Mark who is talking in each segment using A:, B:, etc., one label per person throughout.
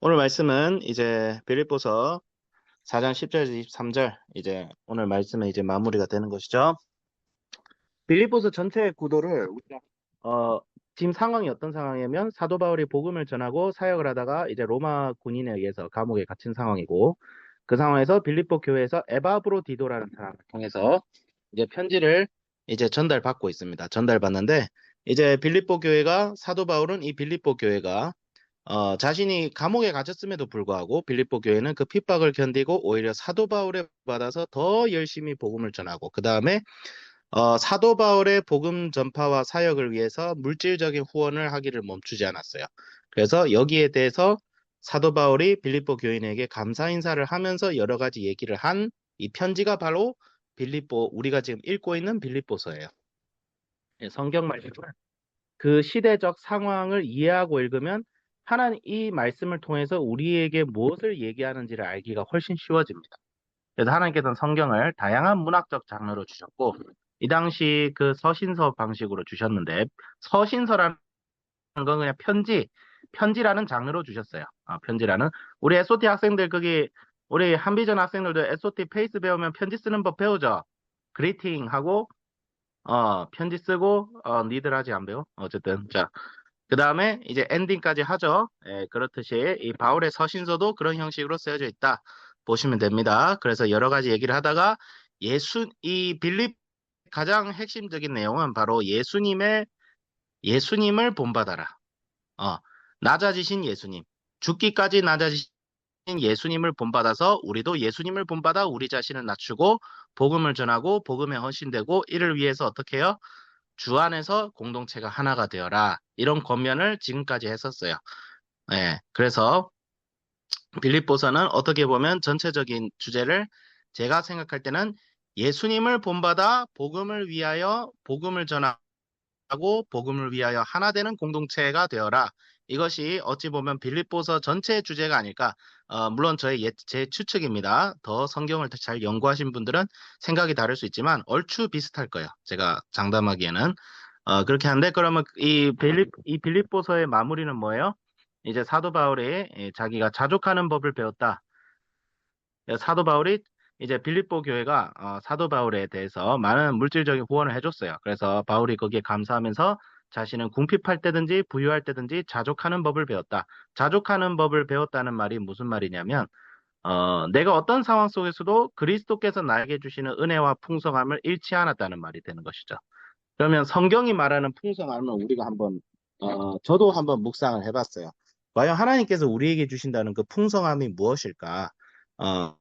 A: 오늘 말씀은 이제 빌립보서 4장 10절에서 23절 이제 오늘 말씀은 이제 마무리가 되는 것이죠. 빌립보서 전체의 구도를 우리가 지금 상황이 어떤 상황이냐면 사도 바울이 복음을 전하고 사역을 하다가 이제 로마 군인에 의해서 감옥에 갇힌 상황이고 그 상황에서 빌립보 교회에서 에바브로디도라는 사람을 통해서 이제 편지를 이제 전달받고 있습니다. 전달받는데 이제 빌립보 교회가 사도 바울은 이 빌립보 교회가 자신이 감옥에 갇혔음에도 불구하고 빌립보 교회는 그 핍박을 견디고 오히려 사도 바울에 받아서 더 열심히 복음을 전하고 그 다음에 사도 바울의 복음 전파와 사역을 위해서 물질적인 후원을 하기를 멈추지 않았어요. 그래서 여기에 대해서 사도 바울이 빌립보 교인에게 감사 인사를 하면서 여러 가지 얘기를 한 이 편지가 바로 빌립보 우리가 지금 읽고 있는 빌립보서예요. 예, 성경 말씀은 그 시대적 상황을 이해하고 읽으면 하나님 이 말씀을 통해서 우리에게 무엇을 얘기하는지를 알기가 훨씬 쉬워집니다. 그래서 하나님께서는 성경을 다양한 문학적 장르로 주셨고 이 당시 그 서신서 방식으로 주셨는데 서신서라는 건 그냥 편지라는 장르로 주셨어요. 편지라는 우리 SOT 학생들 거기 우리 한비전 학생들도 SOT 페이스 배우면 편지 쓰는 법 배우죠. 그리팅 하고 편지 쓰고 니들 하지 안 배워? 어쨌든 자 그 다음에 이제 엔딩까지 하죠. 예, 그렇듯이 이 바울의 서신서도 그런 형식으로 쓰여져 있다. 보시면 됩니다. 그래서 여러 가지 얘기를 하다가 이 빌립 가장 핵심적인 내용은 바로 예수님을 본받아라. 어, 낮아지신 예수님. 죽기까지 낮아지신 예수님을 본받아서 우리도 예수님을 본받아 우리 자신을 낮추고 복음을 전하고 복음에 헌신되고 이를 위해서 어떻게 해요? 주 안에서 공동체가 하나가 되어라. 이런 권면을 지금까지 했었어요. 예, 그래서 빌립보서는 어떻게 보면 전체적인 주제를 제가 생각할 때는 예수님을 본받아 복음을 위하여 복음을 전하고 복음을 위하여 하나 되는 공동체가 되어라. 이것이 어찌 보면 빌립보서 전체의 주제가 아닐까. 물론 제 추측입니다. 더 성경을 잘 연구하신 분들은 생각이 다를 수 있지만 얼추 비슷할 거예요. 제가 장담하기에는. 그렇게 하는데 그러면 이 빌립보서의 마무리는 뭐예요? 이제 사도 바울이 자기가 자족하는 법을 배웠다. 사도 바울이 이제 빌립보 교회가 사도 바울에 대해서 많은 물질적인 후원을 해줬어요. 그래서 바울이 거기에 감사하면서 자신은 궁핍할 때든지 부유할 때든지 자족하는 법을 배웠다. 자족하는 법을 배웠다는 말이 무슨 말이냐면 내가 어떤 상황 속에서도 그리스도께서 나에게 주시는 은혜와 풍성함을 잃지 않았다는 말이 되는 것이죠. 그러면 성경이 말하는 풍성함은 우리가 저도 한번 묵상을 해봤어요. 과연 하나님께서 우리에게 주신다는 그 풍성함이 무엇일까? 어,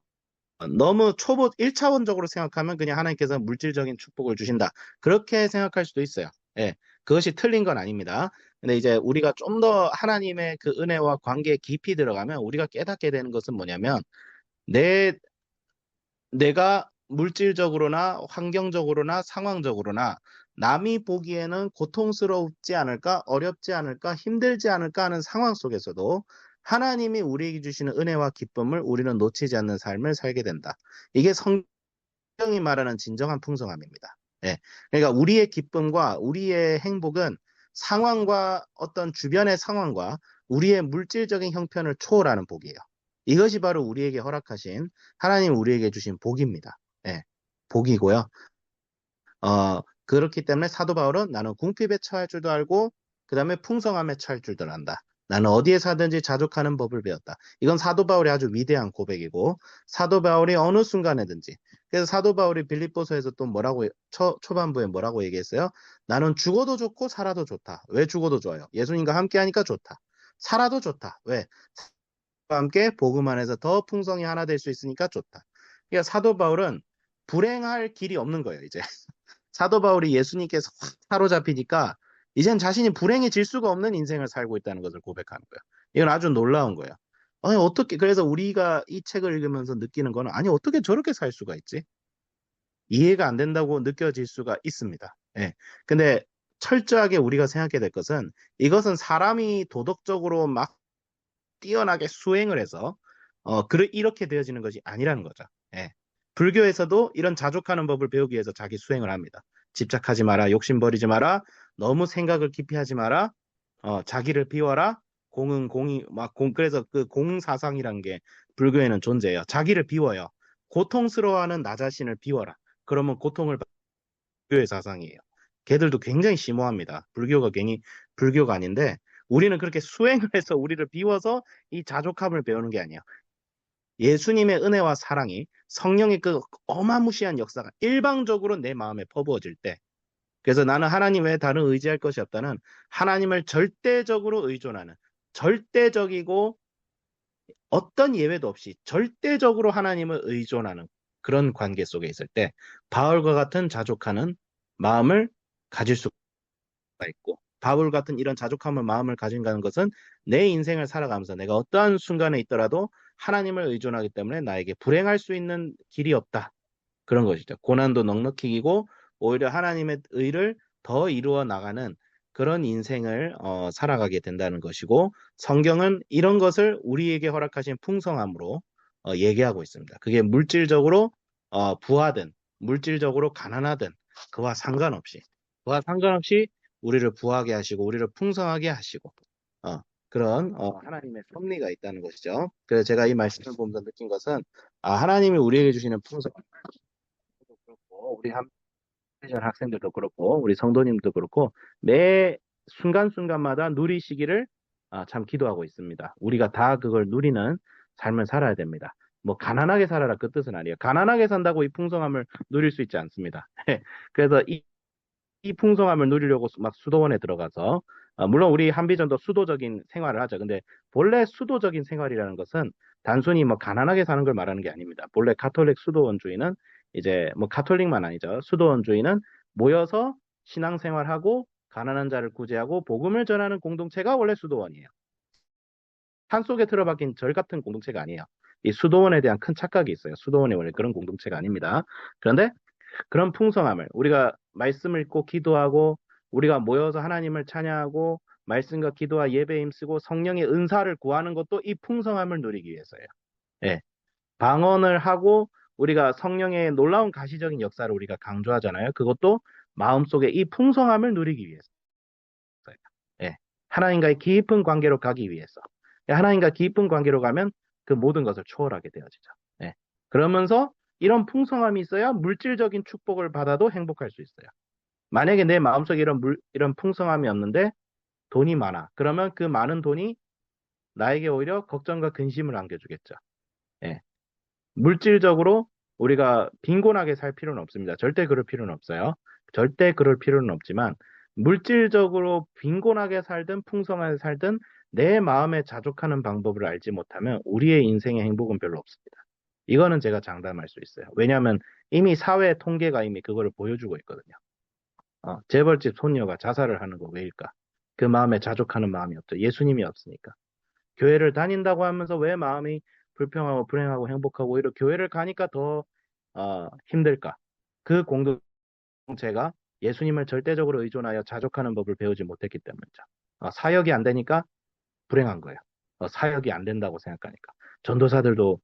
A: 너무 1차원적으로 생각하면 그냥 하나님께서 물질적인 축복을 주신다. 그렇게 생각할 수도 있어요. 예, 그것이 틀린 건 아닙니다. 근데 이제 우리가 좀 더 하나님의 그 은혜와 관계에 깊이 들어가면 우리가 깨닫게 되는 것은 뭐냐면 내, 내가 물질적으로나 환경적으로나 상황적으로나 남이 보기에는 고통스럽지 않을까, 어렵지 않을까, 힘들지 않을까 하는 상황 속에서도 하나님이 우리에게 주시는 은혜와 기쁨을 우리는 놓치지 않는 삶을 살게 된다. 이게 성경이 말하는 진정한 풍성함입니다. 예. 그러니까 우리의 기쁨과 우리의 행복은 상황과 어떤 주변의 상황과 우리의 물질적인 형편을 초월하는 복이에요. 이것이 바로 우리에게 허락하신 하나님 우리에게 주신 복입니다. 예. 복이고요. 그렇기 때문에 사도 바울은 나는 궁핍에 처할 줄도 알고 그 다음에 풍성함에 처할 줄도 안다. 나는 어디에 사든지 자족하는 법을 배웠다. 이건 사도 바울의 아주 위대한 고백이고 사도 바울이 어느 순간에든지 그래서 사도 바울이 빌립보서에서 또 초반부에 뭐라고 얘기했어요? 나는 죽어도 좋고 살아도 좋다. 왜 죽어도 좋아요? 예수님과 함께 하니까 좋다. 살아도 좋다. 왜? 함께 복음 안에서 더 풍성히 하나 될 수 있으니까 좋다. 그러니까 사도 바울은 불행할 길이 없는 거예요, 이제. 사도 바울이 예수님께서 확 사로잡히니까 이젠 자신이 불행해질 수가 없는 인생을 살고 있다는 것을 고백하는 거예요. 이건 아주 놀라운 거예요. 아니, 어떻게, 그래서 우리가 이 책을 읽으면서 느끼는 거는, 아니, 어떻게 저렇게 살 수가 있지? 이해가 안 된다고 느껴질 수가 있습니다. 예. 근데 철저하게 우리가 생각해야 될 것은 이것은 사람이 도덕적으로 막 뛰어나게 수행을 해서 이렇게 되어지는 것이 아니라는 거죠. 예. 불교에서도 이런 자족하는 법을 배우기 위해서 자기 수행을 합니다. 집착하지 마라, 욕심 버리지 마라, 너무 생각을 깊이 하지 마라, 자기를 비워라, 공은 공이 막 그래서 그 공사상이란 게 불교에는 존재해요. 자기를 비워요. 고통스러워하는 나 자신을 비워라. 그러면 고통을 불교의 사상이에요. 걔들도 굉장히 심오합니다. 불교가 괜히 불교가 아닌데 우리는 그렇게 수행을 해서 우리를 비워서 이 자족함을 배우는 게 아니에요. 예수님의 은혜와 사랑이 성령의 그 어마무시한 역사가 일방적으로 내 마음에 퍼부어질 때 그래서 나는 하나님 외에 다른 의지할 것이 없다는 하나님을 절대적으로 의존하는 절대적이고 어떤 예외도 없이 절대적으로 하나님을 의존하는 그런 관계 속에 있을 때 바울과 같은 자족하는 마음을 가질 수가 있고 바울 같은 이런 자족함을 마음을 가진다는 것은 내 인생을 살아가면서 내가 어떠한 순간에 있더라도 하나님을 의존하기 때문에 나에게 불행할 수 있는 길이 없다. 그런 것이죠. 고난도 넉넉히 이기고 오히려 하나님의 의를 더 이루어 나가는 그런 인생을 살아가게 된다는 것이고 성경은 이런 것을 우리에게 허락하신 풍성함으로 얘기하고 있습니다. 그게 물질적으로 부하든 물질적으로 가난하든 그와 상관없이 우리를 부하게 하시고 우리를 풍성하게 하시고 어, 그런 하나님의 섭리가 있다는 것이죠. 그래서 제가 이 말씀을 보면서 느낀 것은 하나님이 우리에게 주시는 풍성함도 그렇고 우리 한비전 학생들도 그렇고 우리 성도님도 그렇고 매 순간순간마다 누리시기를 참 기도하고 있습니다. 우리가 다 그걸 누리는 삶을 살아야 됩니다. 뭐 가난하게 살아라 그 뜻은 아니에요. 가난하게 산다고 이 풍성함을 누릴 수 있지 않습니다. 그래서 이 풍성함을 누리려고 막 수도원에 들어가서 물론 우리 한비전도 수도적인 생활을 하죠. 근데 본래 수도적인 생활이라는 것은 단순히 뭐 가난하게 사는 걸 말하는 게 아닙니다. 본래 가톨릭 수도원주의는 이제 뭐 가톨릭만 아니죠. 수도원주의는 모여서 신앙생활하고 가난한 자를 구제하고 복음을 전하는 공동체가 원래 수도원이에요. 산속에 틀어박힌 절 같은 공동체가 아니에요. 이 수도원에 대한 큰 착각이 있어요. 수도원이 원래 그런 공동체가 아닙니다. 그런데 그런 풍성함을 우리가 말씀을 읽고 기도하고 우리가 모여서 하나님을 찬양하고 말씀과 기도와 예배에 힘쓰고 성령의 은사를 구하는 것도 이 풍성함을 누리기 위해서예요. 예. 방언을 하고 우리가 성령의 놀라운 가시적인 역사를 우리가 강조하잖아요. 그것도 마음속에 이 풍성함을 누리기 위해서예요. 예. 하나님과의 깊은 관계로 가기 위해서. 하나님과 깊은 관계로 가면 그 모든 것을 초월하게 되어지죠. 예. 그러면서 이런 풍성함이 있어야 물질적인 축복을 받아도 행복할 수 있어요. 만약에 내 마음속에 이런 풍성함이 없는데 돈이 많아. 그러면 그 많은 돈이 나에게 오히려 걱정과 근심을 안겨주겠죠. 예. 물질적으로 우리가 빈곤하게 살 필요는 없습니다. 절대 그럴 필요는 없어요. 절대 그럴 필요는 없지만 물질적으로 빈곤하게 살든 풍성하게 살든 내 마음에 자족하는 방법을 알지 못하면 우리의 인생의 행복은 별로 없습니다. 이거는 제가 장담할 수 있어요. 왜냐하면 이미 사회 통계가 이미 그거를 보여주고 있거든요. 재벌집 손녀가 자살을 하는 거 왜일까? 그 마음에 자족하는 마음이 없죠. 예수님이 없으니까. 교회를 다닌다고 하면서 왜 마음이 불평하고 불행하고 행복하고 오히려 교회를 가니까 더 힘들까? 그 공동체가 예수님을 절대적으로 의존하여 자족하는 법을 배우지 못했기 때문이죠. 사역이 안 되니까 불행한 거예요. 사역이 안 된다고 생각하니까. 전도사들도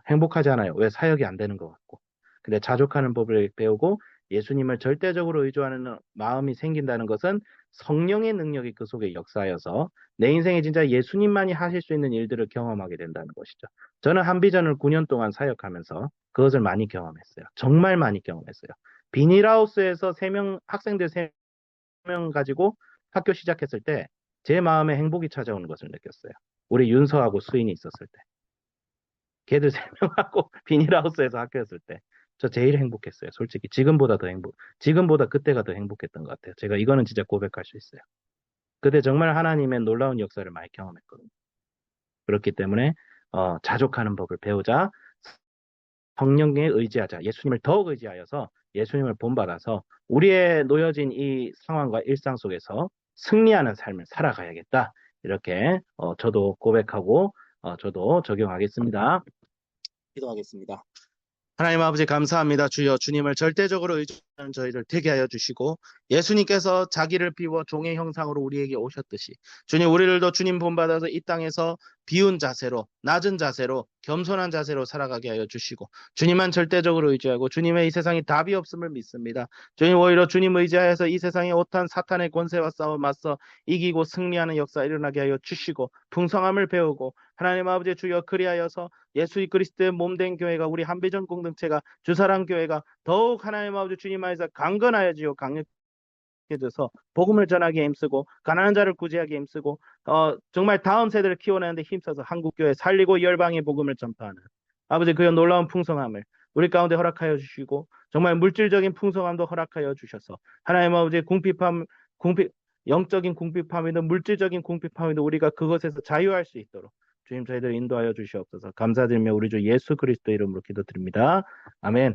A: 행복하지 않아요. 왜 사역이 안 되는 것 같고. 근데 자족하는 법을 배우고 예수님을 절대적으로 의존하는 마음이 생긴다는 것은 성령의 능력이 그 속에 역사하여서 내 인생에 진짜 예수님만이 하실 수 있는 일들을 경험하게 된다는 것이죠. 저는 한비전을 9년 동안 사역하면서 그것을 많이 경험했어요. 정말 많이 경험했어요. 비닐하우스에서 학생들 3명 가지고 학교 시작했을 때 제 마음에 행복이 찾아오는 것을 느꼈어요. 우리 윤서하고 수인이 있었을 때. 걔들 3명하고 비닐하우스에서 학교였을 때. 저 제일 행복했어요. 솔직히. 지금보다 그때가 더 행복했던 것 같아요. 제가 이거는 진짜 고백할 수 있어요. 그때 정말 하나님의 놀라운 역사를 많이 경험했거든요. 그렇기 때문에, 자족하는 법을 배우자, 성령에 의지하자, 예수님을 더욱 의지하여서 예수님을 본받아서 우리의 놓여진 이 상황과 일상 속에서 승리하는 삶을 살아가야겠다. 이렇게 저도 고백하고 저도 적용하겠습니다. 기도하겠습니다. 하나님 아버지 감사합니다. 주여 주님을 절대적으로 의지하는 저희를 되게 하여 주시고 예수님께서 자기를 비워 종의 형상으로 우리에게 오셨듯이 주님 우리들도 주님 본받아서 이 땅에서 비운 자세로 낮은 자세로 겸손한 자세로 살아가게 하여 주시고 주님만 절대적으로 의지하고 주님의 이 세상에 답이 없음을 믿습니다. 주님 오히려 주님 의지하여서 이 세상에 오탄 사탄의 권세와 싸워 맞서 이기고 승리하는 역사 일어나게 하여 주시고 풍성함을 배우고 하나님 아버지 주여 그리하여서 예수 그리스도의 몸된 교회가 우리 한비전 공동체가 주사랑 교회가 더욱 하나님 아버지 주님 안에서 강건하여지요 강력해져서 복음을 전하기에 힘쓰고 가난한 자를 구제하기에 힘쓰고 정말 다음 세대를 키워내는데 힘써서 한국 교회 살리고 열방의 복음을 전파하는 아버지 그 놀라운 풍성함을 우리 가운데 허락하여 주시고 정말 물질적인 풍성함도 허락하여 주셔서 하나님 아버지 궁핍 영적인 궁핍함이든 물질적인 궁핍함이든 우리가 그것에서 자유할 수 있도록 주님 저희들 인도하여 주시옵소서. 감사드리며 우리 주 예수 그리스도 이름으로 기도드립니다. 아멘.